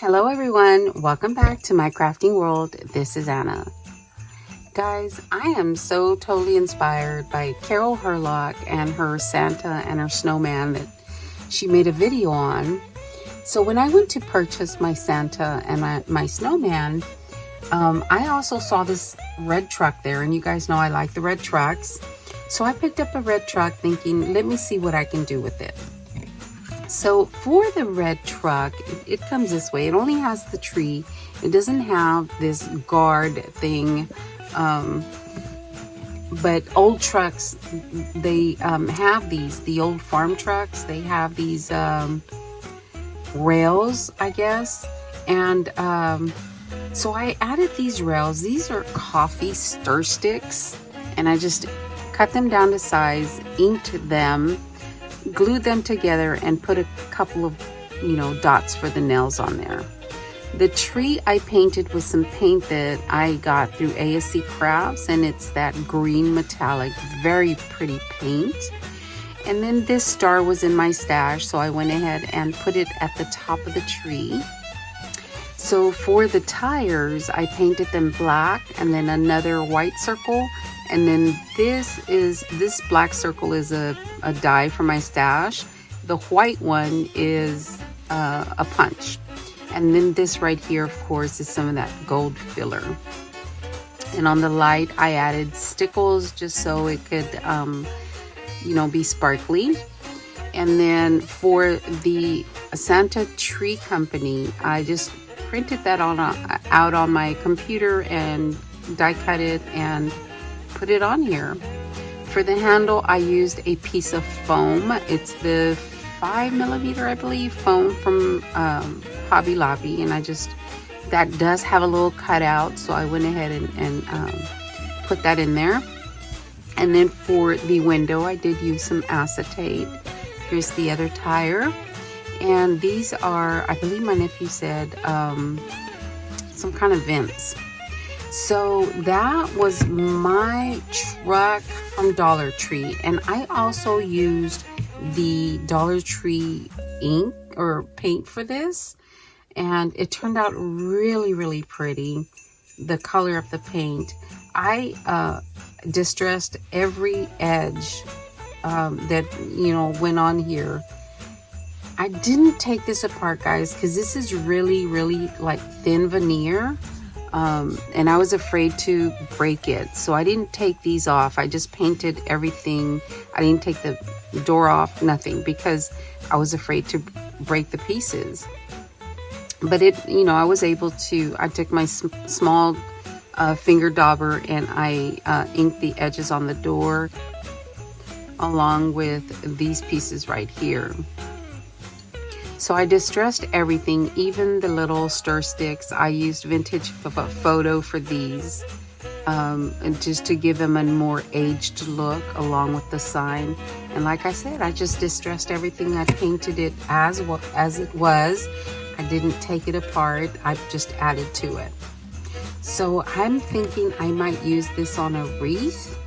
Hello everyone, welcome back to my crafting world. This is Anna. Guys, I am so totally inspired by Carol Hurlock and her Santa and her snowman that she made a video on. So when I went to purchase my Santa and my snowman, I also saw this red truck there, and you guys know I like the red trucks. So I picked up a red truck thinking, let me see what I can do with it. So for the red truck, it comes this way. It only has the tree. It doesn't have this guard thing. But old trucks, they have these. The old farm trucks, they have these rails, I guess. And so I added these rails. These are coffee stir sticks. And I just cut them down to size, inked them, glued them together, and put a couple of dots for the nails on there. The tree I painted with some paint that I got through ASC Crafts, and it's that green metallic, very pretty paint. And then this star was in my stash, so I went ahead and put it at the top of the tree. So for the tires, I painted them black and then another white circle. And then this black circle is a die for my stash. The white one is a punch. And then this right here, of course, is some of that gold filler. And on the light, I added stickles just so it could, be sparkly. And then for the Santa Tree Company, I just printed that out on my computer and die cut it and put it on here. For the handle, I used a piece of foam. It's the 5mm, I believe, foam from Hobby Lobby, and that does have a little cutout, so I went ahead and put that in there. And then for the window, I did use some acetate. Here's the other tire, and these are, I believe my nephew said, some kind of vents. So that was my truck from Dollar Tree, and I also used the Dollar Tree ink or paint for this, and it turned out really, really pretty. The color of the paint, I distressed every edge that went on here. I didn't take this apart, guys, because this is really, really like thin veneer. And I was afraid to break it, so I didn't take these off. I just painted everything. I didn't take the door off, nothing, because I was afraid to break the pieces. But I was able to. I took my small finger dauber and I inked the edges on the door along with these pieces right here. So I distressed everything, even the little stir sticks. I used vintage photo for these, and just to give them a more aged look along with the sign. And like I said, I just distressed everything. I painted it as it was. I didn't take it apart. I just added to it. So I'm thinking I might use this on a wreath.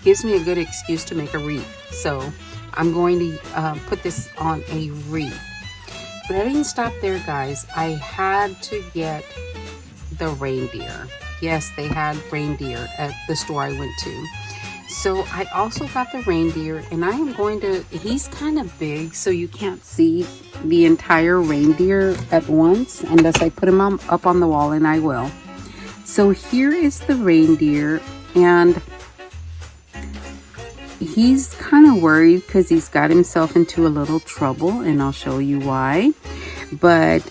Gives me a good excuse to make a wreath. So I'm going to put this on a wreath. But I didn't stop there, guys. I had to get the reindeer. Yes, they had reindeer at the store I went to. So I also got the reindeer, and I am going to, he's kind of big, so you can't see the entire reindeer at once unless I put him up on the wall, and I will. So here is the reindeer, and he's kind of worried because he's got himself into a little trouble, and I'll show you why. But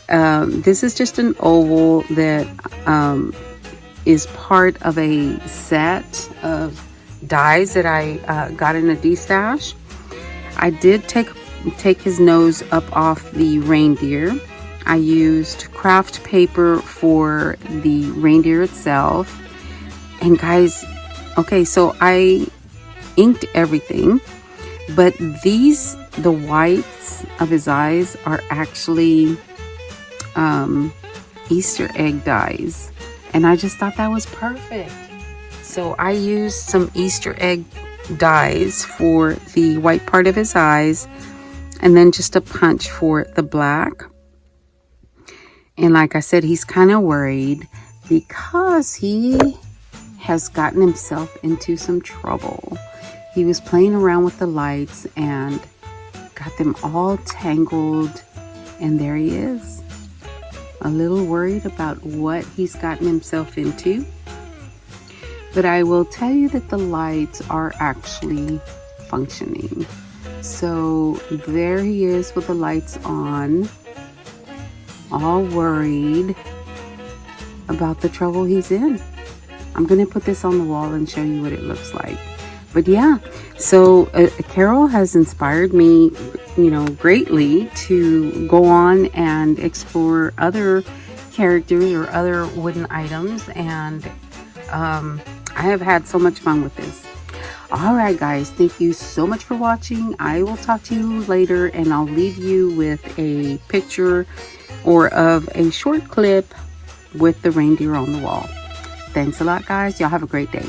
this is just an oval that is part of a set of dies that I got in a D-stash. I did take his nose up off the reindeer. I used craft paper for the reindeer itself. And guys, okay, so I inked everything, but the whites of his eyes are actually Easter egg dies, and I just thought that was perfect. So I used some Easter egg dies for the white part of his eyes, and then just a punch for the black. And like I said, he's kind of worried because he has gotten himself into some trouble. He was playing around with the lights and got them all tangled. And there he is, a little worried about what he's gotten himself into. But I will tell you that the lights are actually functioning. So there he is with the lights on, all worried about the trouble he's in. I'm going to put this on the wall and show you what it looks like. But yeah, so Carol has inspired me, greatly to go on and explore other characters or other wooden items. And I have had so much fun with this. All right, guys, thank you so much for watching. I will talk to you later, and I'll leave you with a picture or of a short clip with the reindeer on the wall. Thanks a lot, guys. Y'all have a great day.